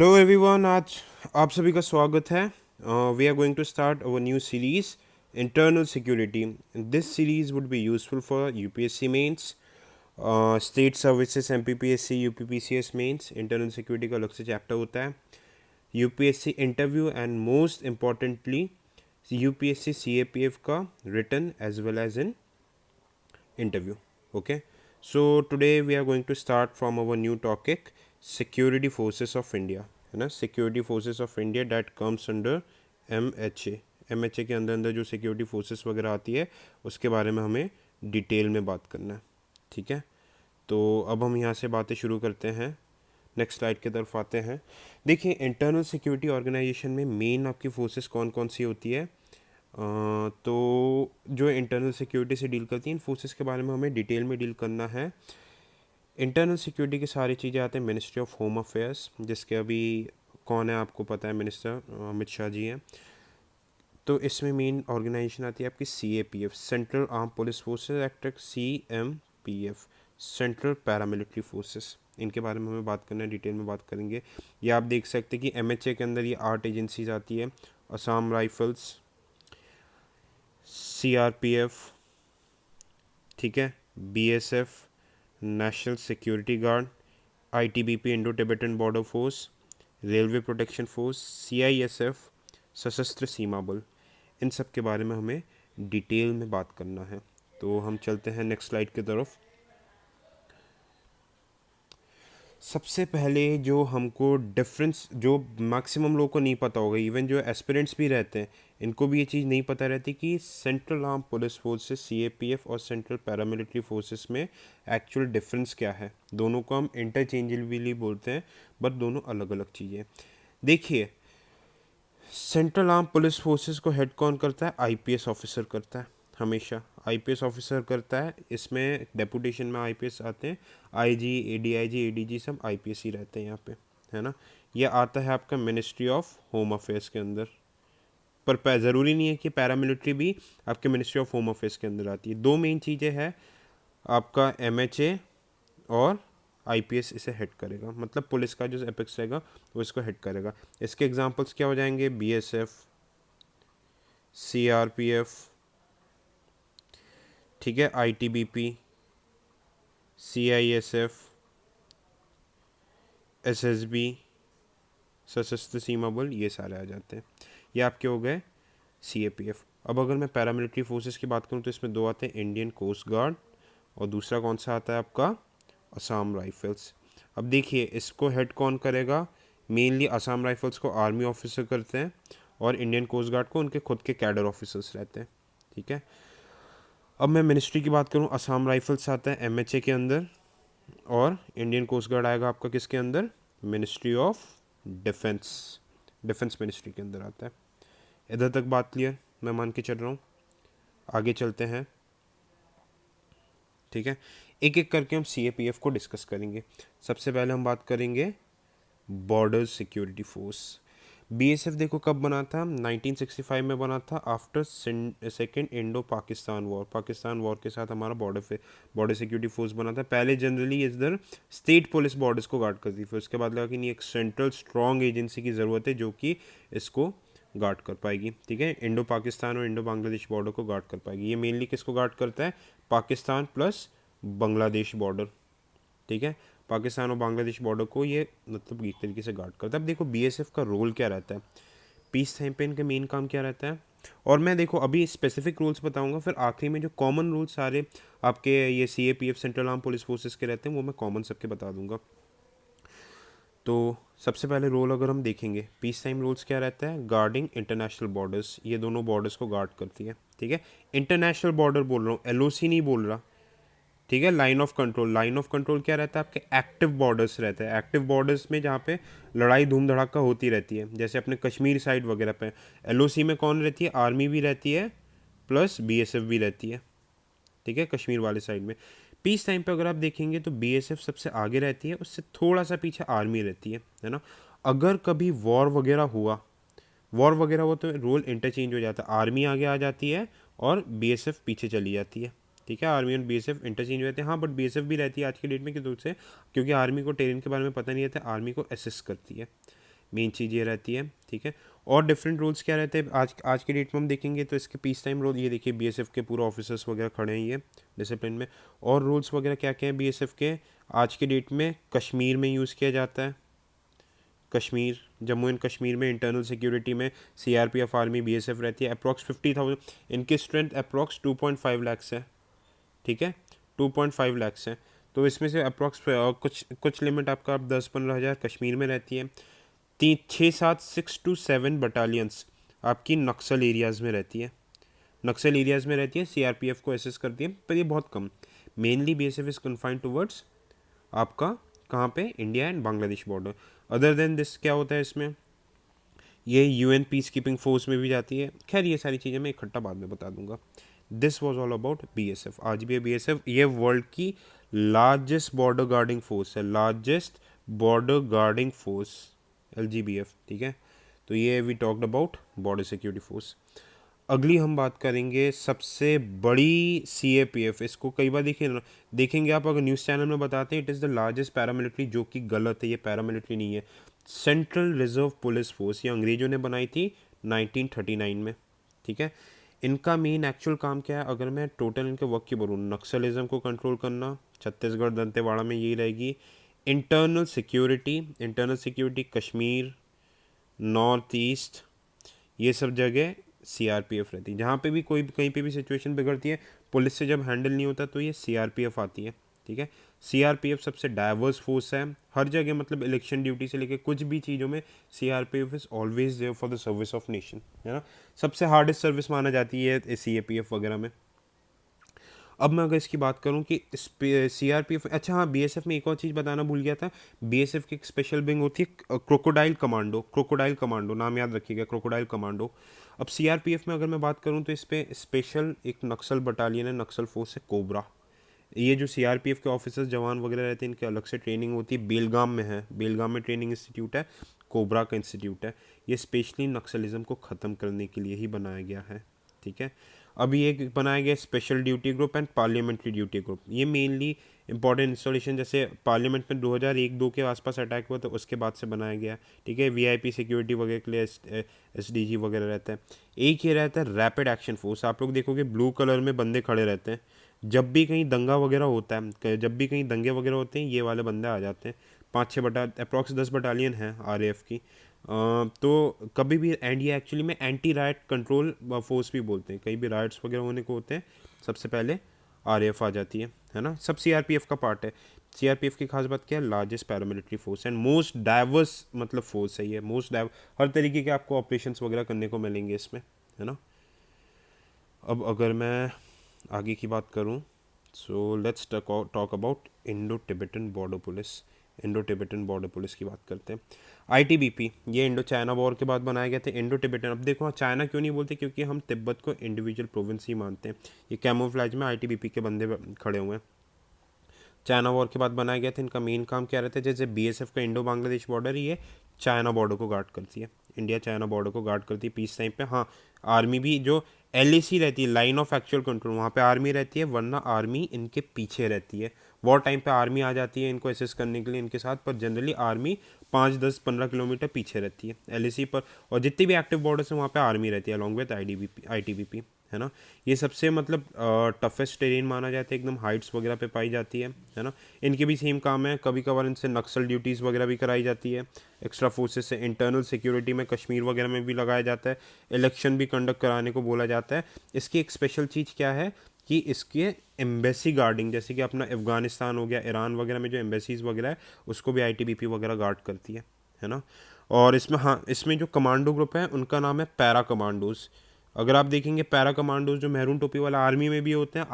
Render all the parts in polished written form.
Hello everyone, आज आप सभी का स्वागत है। We are going to start our new series internal security. This series would be useful for UPSC mains, state services, MPPSC, UPPCS mains. Internal security का अलग से चैप्टर होता है। UPSC interview and most importantly UPSC CAPF का written as well as in interview. Okay, so today we are going to start from our new topic, security forces of India, है ना। security forces of India that comes under MHA। MHA के अंदर अंदर जो security forces वगैरह आती है उसके बारे में हमें डिटेल में बात करना है। ठीक है, तो अब हम यहाँ से बातें शुरू करते हैं। नेक्स्ट स्लाइड की तरफ आते हैं। देखिए, इंटरनल सिक्योरिटी ऑर्गेनाइजेशन में मेन आपकी फोर्सेस कौन कौन सी होती है। तो जो इंटरनल सिक्योरिटी से डील करती हैं, इन फोर्सेस के बारे में हमें डिटेल में डील करना है। इंटरनल सिक्योरिटी की सारी चीज़ें आते हैं मिनिस्ट्री ऑफ होम अफेयर्स, जिसके अभी कौन है आपको पता है, मिनिस्टर अमित शाह जी हैं। तो इसमें मेन ऑर्गेनाइजेशन आती है आपकी CAPF, central arm police forces act, CMPF, central paramilitary forces. इनके बारे में हमें बात करना है, डिटेल में बात करेंगे। ये आप देख सकते हैं कि MHA के अंदर ये 8 एजेंसीज आती है। असम राइफल्स, CRPF, ठीक है, BSF, national security guard, ITBP, Indo Tibetan border force, railway protection force, CISF, सशस्त्र सीमा बल। इन सब के बारे में हमें डिटेल में बात करना है। तो हम चलते हैं नेक्स्ट स्लाइड की तरफ। सबसे पहले जो हमको डिफरेंस, जो मैक्सिमम लोगों को नहीं पता होगा, इवन जो एस्पिरेंट्स भी रहते हैं इनको भी ये चीज़ नहीं पता रहती कि central arm police forces CAPF और सेंट्रल पैरामिलिट्री फोर्सेस में एक्चुअल डिफरेंस क्या है। दोनों को हम इंटरचेंजेबली बोलते हैं, बट दोनों अलग अलग चीज़ें। देखिए, सेंट्रल आर्म पुलिस फोर्सेस को हेड कौन करता है? IPS ऑफिसर करता है, हमेशा IPS ऑफिसर करता है। इसमें डेपुटेशन में IPS आते हैं, IG, ADIG, ADG सब IPS ही रहते हैं यहाँ पे, है ना। ये आता है आपका मिनिस्ट्री ऑफ होम अफेयर्स के अंदर, पर ज़रूरी नहीं है कि पैरामिलिट्री भी आपके मिनिस्ट्री ऑफ होम अफेयर्स के अंदर आती है। दो मेन चीज़ें हैं, आपका MHA और IPS इसे हेड करेगा, मतलब पुलिस का जो एपेक्स रहेगा वो इसको हेड करेगा। इसके एग्जांपल्स क्या हो जाएंगे? BSF, CRPF, ठीक है, ITBP, CISF, SSB, सशस्त्र सीमा बल, ये सारे आ जाते हैं। ये आपके हो गए CAPF। अब अगर मैं पैरामिलिट्री फोर्सेस की बात करूँ तो इसमें दो आते हैं, इंडियन कोस्ट गार्ड और दूसरा कौन सा आता है आपका? असम राइफल्स। अब देखिए, इसको हेड कौन करेगा? मेनली असम राइफल्स को आर्मी ऑफिसर करते हैं और इंडियन कोस्ट गार्ड को उनके खुद के कैडर ऑफिसर्स रहते हैं। ठीक है, अब मैं मिनिस्ट्री की बात करूं, असम राइफल्स आता है MHA के अंदर और इंडियन कोस्ट गार्ड आएगा आपका किसके अंदर? Ministry of defence, defence ministry के अंदर आता है। इधर तक बात क्लियर? मैं मान के चल रहा हूँ, आगे चलते हैं। ठीक है, एक एक करके हम CAPF को डिस्कस करेंगे। सबसे पहले हम बात करेंगे बॉर्डर सिक्योरिटी फोर्स। BSF देखो कब बना था? 1965 में बना था, after second Indo Pakistan war. Pakistan war के साथ हमारा बॉर्डर सिक्योरिटी फोर्स बना था। पहले जनरली इधर स्टेट पुलिस बॉर्डर्स को गार्ड करती थी, उसके बाद लगा कि नहीं, एक सेंट्रल स्ट्रॉन्ग एजेंसी की ज़रूरत है जो कि इसको गार्ड कर पाएगी। ठीक है, इंडो पाकिस्तान और इंडो बांग्लादेश बॉर्डर को गार्ड कर पाएगी। ये मेनली किसको गार्ड करता है? Pakistan plus Bangladesh border. ठीक है, पाकिस्तान और बांग्लादेश बॉर्डर को ये मतलब एक तरीके से गार्ड करता है। अब देखो BSF का रोल क्या रहता है, पीस टाइम पे इनका मेन काम क्या रहता है। और मैं देखो अभी स्पेसिफिक रूल्स बताऊंगा, फिर आखिरी में जो कॉमन रूल्स सारे आपके ये CAPF central arm police forces के रहते हैं वो मैं कॉमन सबके बता दूंगा। तो सबसे पहले रोल अगर हम देखेंगे, पीस टाइम रूल्स क्या रहता है? गार्डिंग इंटरनेशनल बॉर्डर्स, ये दोनों बॉर्डर्स को गार्ड करती है। ठीक है, इंटरनेशनल बॉर्डर बोल रहा हूँ, LOC नहीं बोल रहा। ठीक है, line of control, line of control क्या रहता है? आपके एक्टिव बॉर्डर्स रहते हैं। एक्टिव बॉर्डर्स में जहाँ पे लड़ाई धूम धड़ाका होती रहती है, जैसे अपने कश्मीर साइड वगैरह पे। LOC में कौन रहती है? आर्मी भी रहती है प्लस BSF भी रहती है। ठीक है, कश्मीर वाले साइड में। पीस टाइम पे अगर आप देखेंगे तो BSF सबसे आगे रहती है, उससे थोड़ा सा पीछे आर्मी रहती है ना। अगर कभी वॉर वगैरह हो तो रोल इंटरचेंज हो जाता है, आर्मी आगे आ जाती है और BSF पीछे चली जाती है। ठीक है, आर्मी और BSF इंटरचेंज हो जाते हैं। हाँ, बट BSF भी रहती है आज की डेट में, कि दूर से, क्योंकि आर्मी को टेरेन के बारे में पता नहीं रहता, आर्मी को असिस्ट करती है। मेन चीज़ ये रहती है, ठीक है। और डिफरेंट रोल्स क्या रहते हैं आज के डेट में हम देखेंगे तो इसके पीस टाइम रोल, ये देखिए बीएसएफ के पूरा ऑफिसर्स वगैरह खड़े हैं ये डिसिप्लिन में। और रोल्स वगैरह क्या क्या हैं बीएसएफ के आज के डेट में? कश्मीर में यूज़ किया जाता है, कश्मीर, जम्मू एंड कश्मीर में इंटरनल सिक्योरिटी में सीआरपीएफ आर्मी बीएसएफ रहती है। अप्रॉक्स 50,000, इनकी स्ट्रेंथ अप्रॉक्स 2.5 लाख्स है, ठीक है, 2.5 लाख्स है। तो इसमें से अप्रॉक्स कुछ कुछ लिमिट आपका 10-15 हज़ार कश्मीर में रहती है। 6-7 बटालियंस आपकी नक्सल एरियाज़ में रहती है, नक्सल एरियाज़ में रहती है, सीआरपीएफ को असिस्ट करती है, पर ये बहुत कम। Mainly BSF is confined towards आपका कहाँ पे? India and Bangladesh border. Other than this क्या होता है इसमें? ये यूएन पीस कीपिंग फोर्स में भी जाती है। खैर ये सारी चीज़ें मैं इकट्ठा बाद में बता दूंगा। This was all about BSF. आज भी बीएसएफ ये वर्ल्ड की लार्जेस्ट बॉर्डर गार्डिंग फोर्स है, largest border guarding force, LGBF, ठीक है। तो ये we talked about border security force. अगली हम बात करेंगे सबसे बड़ी सीएपीएफ। इसको कई बार देखेंगे आप, अगर न्यूज़ चैनल में बताते हैं it is the largest paramilitary, जो कि गलत है, ये पैरामिलिट्री नहीं है। सेंट्रल रिजर्व पुलिस फोर्स, ये अंग्रेजों ने बनाई थी 1939 में, ठीक है। इनका मेन एक्चुअल काम क्या है? अगर मैं टोटल इनके वर्क की बोलूँ, नक्सलिज्म को कंट्रोल करना, छत्तीसगढ़ दंतेवाड़ा में यही रहेगी। Internal security Kashmir, north east, ये सब जगह सीआरपीएफ रहती है। जहाँ पे भी कोई कहीं पे भी सिचुएशन बिगड़ती है, पुलिस से जब हैंडल नहीं होता तो ये सीआरपीएफ आती है, ठीक है। सीआरपीएफ सबसे डाइवर्स फोर्स है हर जगह, मतलब इलेक्शन ड्यूटी से लेकर कुछ भी चीज़ों में CRPF is always there for the service of nation, है ना। सबसे हार्डेस्ट सर्विस माना जाती है सीएपीएफ वगैरह में। अब मैं अगर इसकी बात करूं कि सीआरपीएफ, अच्छा हाँ, बीएसएफ में एक और चीज़ बताना भूल गया था। बीएसएफ की एक स्पेशल विंग होती है क्रोकोडाइल कमांडो, क्रोकोडाइल कमांडो नाम याद रखिएगा, क्रोकोडाइल कमांडो। अब सीआरपीएफ में अगर मैं बात करूं तो इस पे स्पेशल एक नक्सल बटालियन है, नक्सल फोर्स है कोबरा। ये जो सीआरपीएफ के ऑफिसर्स जवान वगैरह रहते हैं, इनके अलग से ट्रेनिंग होती है, बेलगाम में है, बेलगाम में ट्रेनिंग इंस्टीट्यूट है, कोबरा का इंस्टीट्यूट है। ये स्पेशली नक्सलिज्म को ख़त्म करने के लिए ही बनाया गया है, ठीक है। अभी एक बनाया गया special duty group and parliamentary duty group. ये मेनली इंपॉर्टेंट इंस्टॉलेशन, जैसे पार्लियामेंट में 2001-2 के आसपास अटैक हुआ तो उसके बाद से बनाया गया, ठीक है। वीआईपी सिक्योरिटी वगैरह के लिए एसडीजी वगैरह रहता है। एक ये रहता है रैपिड एक्शन फोर्स। आप लोग देखोगे ब्लू कलर में बंदे खड़े रहते हैं, जब भी कहीं दंगा वगैरह होता है, जब भी कहीं दंगे वगैरह होते हैं, ये वाले बंदे आ जाते हैं। 5-6 अप्रॉक्स 10 बटालियन है आरएएफ की। तो कभी भी, एंड ये एक्चुअली में एंटी राइट कंट्रोल फोर्स भी बोलते हैं। कहीं भी राइट्स वगैरह होने को होते हैं, सबसे पहले आरएएफ आ जाती है ना। सब सीआरपीएफ का पार्ट है। सीआरपीएफ की खास बात क्या है? Largest paramilitary force and most diverse मतलब फोर्स है ये, मोस्ट हर तरीके के आपको ऑपरेशंस वगैरह करने को मिलेंगे इसमें, है ना। अब अगर मैं आगे की बात करूं, so let's talk about Indo Tibetan border police. Indo Tibetan border police की बात करते हैं। आईटीबीपी, ये इंडो चाइना वॉर के बाद बनाए गए थे। इंडो टिबेटन, अब देखो हाँ, चाइना क्यों नहीं बोलते? क्योंकि हम तिब्बत को इंडिविजुअल प्रोविंस ही मानते हैं। ये कैमोफ्लेज में आईटीबीपी के बंदे खड़े हुए हैं। चाइना वॉर के बाद बनाया गया था। इनका मेन काम क्या रहता है? जैसे बीएसएफ का इंडो बांग्लादेश बॉर्डर, ये चाइना बॉर्डर को गार्ड करती है, इंडिया चाइना बॉर्डर को गार्ड करती है पीस टाइम पे। हाँ, आर्मी भी जो एलएसी रहती है, लाइन ऑफ एक्चुअल कंट्रोल, वहाँ पे आर्मी रहती है, वरना आर्मी इनके पीछे रहती है। वॉर टाइम पे आर्मी आ जाती है इनको असिस्ट करने के लिए इनके साथ, पर जनरली आर्मी 5-10-15 किलोमीटर पीछे रहती है एलएसी पर। और जितनी भी एक्टिव बॉर्डर्स हैं वहाँ पे आर्मी रहती है अलॉन्ग विद आईटीबीपी, है ना। ये सबसे मतलब टफेस्ट टेरेन माना जाता है, एकदम हाइट्स वगैरह पे पाई जाती है ना। इनके भी सेम काम है, कभी कभार इनसे नक्सल ड्यूटीज़ वगैरह भी कराई जाती है। एक्स्ट्रा फोर्सेस से इंटरनल सिक्योरिटी में कश्मीर वगैरह में भी लगाया जाता है। इलेक्शन भी कंडक्ट कराने को बोला जाता है। इसकी एक स्पेशल चीज़ क्या है कि इसके एम्बेसी गार्डिंग, जैसे कि अपना अफ़गानिस्तान हो गया, ईरान वगैरह में जो एम्बेसीज़ वगैरह है, उसको भी आईटीबीपी वगैरह गार्ड करती है ना। और इसमें, हाँ, इसमें जो कमांडो ग्रुप है उनका नाम है पैरा कमांडोज़। अगर आप देखेंगे पैरा कमांडोज जो महरून टोपी वाला आर्मी में भी होते हैं,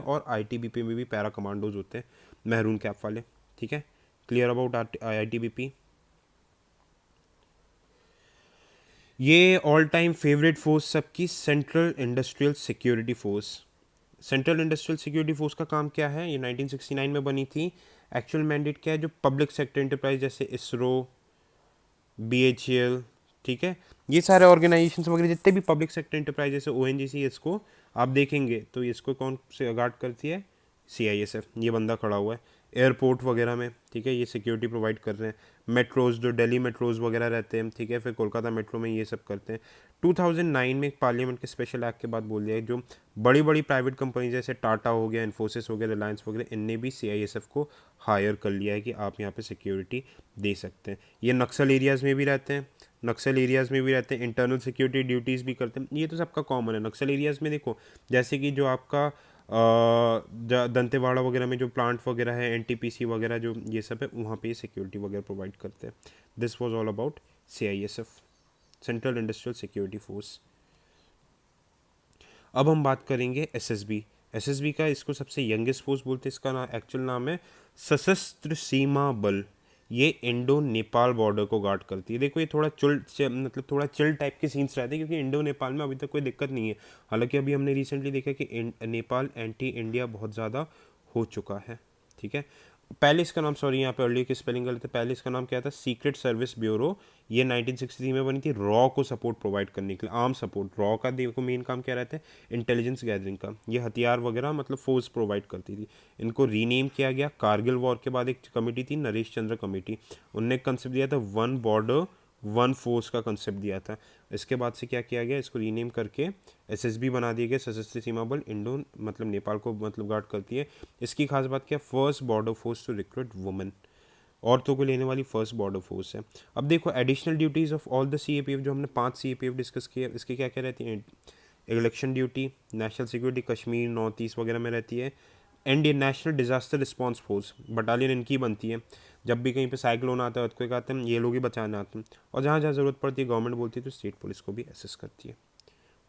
और आईटीबीपी में भी पैरा कमांडोज होते हैं, महरून कैप वाले, ठीक है। Clear about ITBP. ये ऑल टाइम फेवरेट फोर्स सबकी central industrial security force. Central industrial security force का काम क्या है? ये 1969 में बनी थी। एक्चुअल मैंडेट क्या है? जो पब्लिक सेक्टर इंटरप्राइज जैसे इसरो, बीएचईएल, ठीक है, ये सारे ऑर्गेनाइजेशंस वगैरह जितने भी पब्लिक सेक्टर इंटरप्राइज जैसे ओएनजीसी, इसको आप देखेंगे तो इसको कौन से गार्ड करती है? सीआईएसएफ, ये बंदा खड़ा हुआ है। एयरपोर्ट वगैरह में, ठीक है, ये सिक्योरिटी प्रोवाइड कर रहे हैं। मेट्रोज़, जो दिल्ली मेट्रोज़ वगैरह रहते हैं, ठीक है, फिर कोलकाता मेट्रो में ये सब करते हैं। 2009 में पार्लियामेंट के स्पेशल एक्ट के बाद बोल दिया है जो बड़ी बड़ी प्राइवेट कंपनी जैसे टाटा हो गया, इन्फोसिस हो गया, रिलायंस वगैरह, इनने भी CISF को हायर कर लिया है कि आप यहाँ पे सिक्योरिटी दे सकते हैं। ये नक्सल एरियाज़ में भी रहते हैं, नक्सल एरियाज़ में भी रहते हैं, इंटरनल सिक्योरिटी ड्यूटीज़ भी करते हैं। ये तो सबका कॉमन है। नक्सल एरियाज़ में देखो, जैसे कि जो आपका दंतेवाड़ा वगैरह में जो प्लांट वगैरह है, NTPC वगैरह जो ये सब है, वहाँ पे ये सिक्योरिटी वगैरह प्रोवाइड करते हैं। This was all about CISF, central industrial security force. अब हम बात करेंगे SSB का, इसको सबसे यंगेस्ट फोर्स बोलते हैं। इसका एक्चुअल नाम है सशस्त्र सीमा बल। ये इंडो नेपाल बॉर्डर को गार्ड करती है। देखो ये थोड़ा मतलब थोड़ा चिल टाइप के सीन्स रहते हैं, क्योंकि इंडो नेपाल में अभी तक कोई दिक्कत नहीं है। हालांकि अभी हमने रिसेंटली देखा कि नेपाल एंटी इंडिया बहुत ज़्यादा हो चुका है, ठीक है। पहले इसका नाम, सॉरी यहाँ पे अर्ली की स्पेलिंग गलत है, पहले इसका नाम क्या था, सीक्रेट सर्विस ब्यूरो। ये 1963 में बनी थी रॉ को सपोर्ट प्रोवाइड करने के लिए, आर्म सपोर्ट। रॉ का देखो मेन काम क्या रहता है, इंटेलिजेंस गैदरिंग का। ये हथियार वगैरह मतलब फोर्स प्रोवाइड करती थी। इनको रीनेम किया गया कारगिल वॉर के बाद। एक कमेटी थी, नरेश चंद्र कमेटी, उनने कंसेप्ट दिया था वन बॉर्डर वन फोर्स का कंसेप्ट दिया था। इसके बाद से क्या किया गया, इसको रीनेम करके SSB बना दिया गया, सशस्त्र सीमा बल। इंडो मतलब नेपाल को मतलब गार्ड करती है। इसकी खास बात क्या, first border force to recruit women, औरतों को लेने वाली फर्स्ट बॉर्डर फोर्स है। अब देखो additional duties of all the CAPF, जो हमने 5 CAPF डिस्कस किए, इसके क्या क्या रहती हैं, election duty, national security Kashmir north east वगैरह में रहती है, एंड ये national disaster response force battalion इनकी बनती है। जब भी कहीं पे साइक्लोन आता है, अर्थक्वेक आते हैं, ये लोग ही बचाने आते हैं। और जहाँ जहाँ ज़रूरत पड़ती है गवर्नमेंट बोलती है तो स्टेट पुलिस को भी असिस्ट करती है।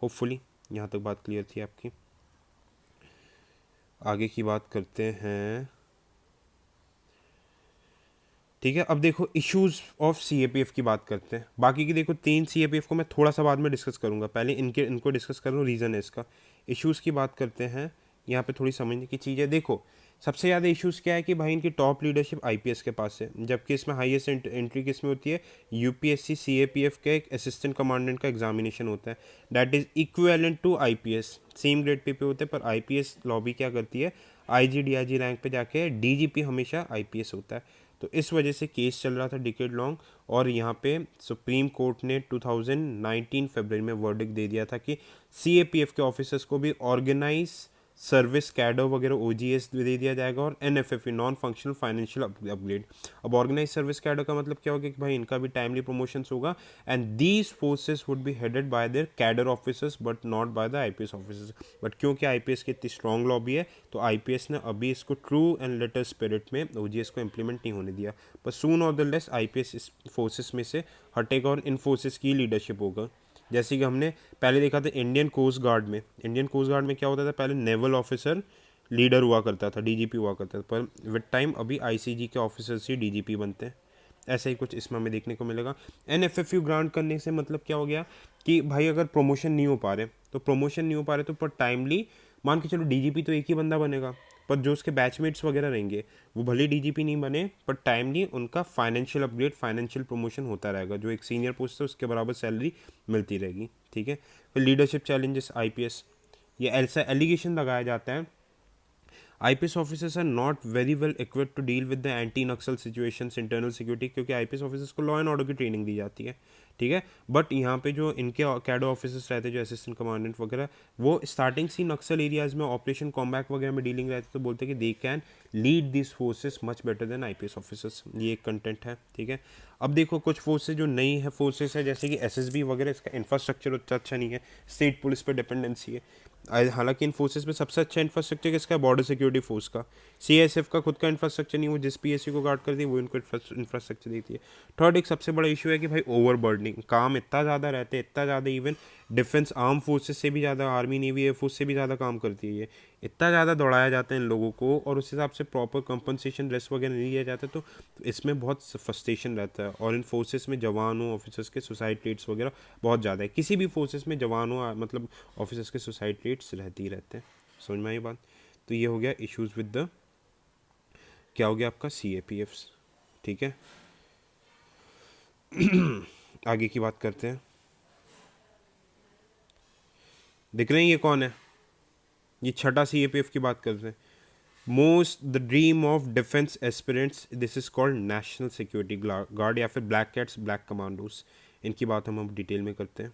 होपफुली यहाँ तक बात क्लियर थी आपकी। आगे की बात करते हैं, ठीक है। अब देखो इश्यूज ऑफ CAPF की बात करते हैं। बाकी की देखो 3 CAPF को मैं थोड़ा सा बाद में डिस्कस करूँगा, पहले इनको डिस्कस करूँ, रीज़न है इसका। इश्यूज़ की बात करते हैं, यहाँ पे थोड़ी समझने की चीज़ है। देखो सबसे ज़्यादा इश्यूज़ क्या है कि भाई इनकी टॉप लीडरशिप IPS के पास है, जबकि इसमें हाईएस्ट एंट्री किस में होती है, UPSC CAPF के एक असिस्टेंट कमांडेंट का एग्जामिनेशन होता है, that is equivalent to IPS। Same grade pay होते हैं, पर IPS लॉबी क्या करती है, IG DIG रैंक पे जाके DGP हमेशा IPS होता है। तो इस वजह से केस चल रहा था डिकेड लॉन्ग, और यहाँ पे सुप्रीम कोर्ट ने 2019 फरवरी में वर्डिक्ट दे दिया था कि CAPF के ऑफिसर्स को भी ऑर्गेनाइज सर्विस कैडर वगैरह OGS दे दिया जाएगा, और NFFE non functional financial upgrade. अब ऑर्गेनाइज सर्विस कैडर का मतलब क्या होगा कि भाई इनका भी टाइमली प्रमोशंस होगा, and these forces would be headed by there cadre officers but not by the IPS officers. But क्योंकि IPS की इतनी स्ट्रॉन्ग लॉबी है, तो IPS ने अभी इसको ट्रू एंड लेटर स्पिरिट में OGS को इम्प्लीमेंट नहीं होने दिया। पर सून और द लेस IPS इस फोर्सेस में से हटेगा और इन फोर्सेस की लीडरशिप होगा। जैसे कि हमने पहले देखा था इंडियन कोस्ट गार्ड में, इंडियन कोस्ट गार्ड में क्या होता था, पहले नेवल ऑफिसर लीडर हुआ करता था, DGP हुआ करता था, पर विद टाइम अभी ICG के ऑफिसर्स ही DGP बनते हैं। ऐसा ही कुछ इसमें हमें देखने को मिलेगा। NFFU ग्रांट करने से मतलब क्या हो गया कि भाई अगर प्रमोशन नहीं हो पा रहे, तो प्रमोशन नहीं हो पा रहे तो पर टाइमली, मान के चलो DGP तो एक ही बंदा बनेगा, पर जो उसके बैचमेट्स वगैरह रहेंगे वो भले DGP नहीं बने, पर टाइमली उनका फाइनेंशियल अपग्रेड, फाइनेंशियल प्रमोशन होता रहेगा। जो एक सीनियर पोस्ट है उसके बराबर सैलरी मिलती रहेगी, ठीक है। फिर लीडरशिप चैलेंजेस IPS, ये ऐसा एलिगेशन लगाया जाता है IPS officers are not very well equipped to deal with the anti Naxal situations, internal security, क्योंकि IPS ऑफिसर्स को लॉ एंड ऑर्डर की ट्रेनिंग दी जाती है, ठीक है। बट यहाँ पे जो इनके कैडर ऑफिसर्स रहते हैं, जो असिस्टेंट कमांडेंट वगैरह, वो स्टार्टिंग से नक्सल एरियाज में ऑपरेशन कॉम्बैट वगैरह में डीलिंग रहती है, तो बोलते हैं कि they can lead this forces much better than IPS officers. ये एक कंटेंट है, ठीक है। अब देखो कुछ फोर्सेज जो नई है फोर्सेस है, जैसे कि SSB वगैरह, इसका इंफ्रास्ट्रक्चर उतना अच्छा नहीं है, स्टेट पुलिस पर डिपेंडेंसी है। हालांकि इन फोर्सेस में सबसे अच्छा इंफ्रास्ट्रक्चर किसका, बॉर्डर सिक्योरिटी फोर्स का। CISF का खुद का इंफ्रास्ट्रक्चर नहीं, वो जिस PSC को गार्ड करती है वो इनको इंफ्रास्ट्रक्चर देती है। थर्ड एक सबसे बड़ा इशू है कि भाई ओवरबर्डनिंग, काम इतना ज़्यादा रहते हैं, इतना ज़्यादा, इवन डिफेंस आर्म फोर्सेस से भी ज़्यादा, आर्मी नेवी एयरफोर्स से भी ज़्यादा काम करती है ये। इतना ज़्यादा दौड़ाया जाता है इन लोगों को, और उस हिसाब से प्रॉपर कंपनसेशन रेस्ट वगैरह नहीं दिया जाता, तो इसमें बहुत फ्रस्ट्रेशन रहता है। और इन फोर्सेस में जवानों ऑफिसर्स के सुसाइड रेट्स वगैरह बहुत ज़्यादा है। किसी भी फोर्सेस में जवानों मतलब ऑफिसर्स के सुसाइड रेट्स रहते ही रहते हैं। समझ में आई बात। तो ये हो गया इश्यूज़ विद द, क्या हो गया आपका, CAPFs, ठीक है। आगे की बात करते हैं। दिख रहे हैं ये कौन है, ये छठा CAPF की बात करते हैं। Most the dream of defence aspirants, this is called national security guard या फिर ब्लैक कैट्स, ब्लैक कमांडोज। इनकी बात हम अब डिटेल में करते हैं।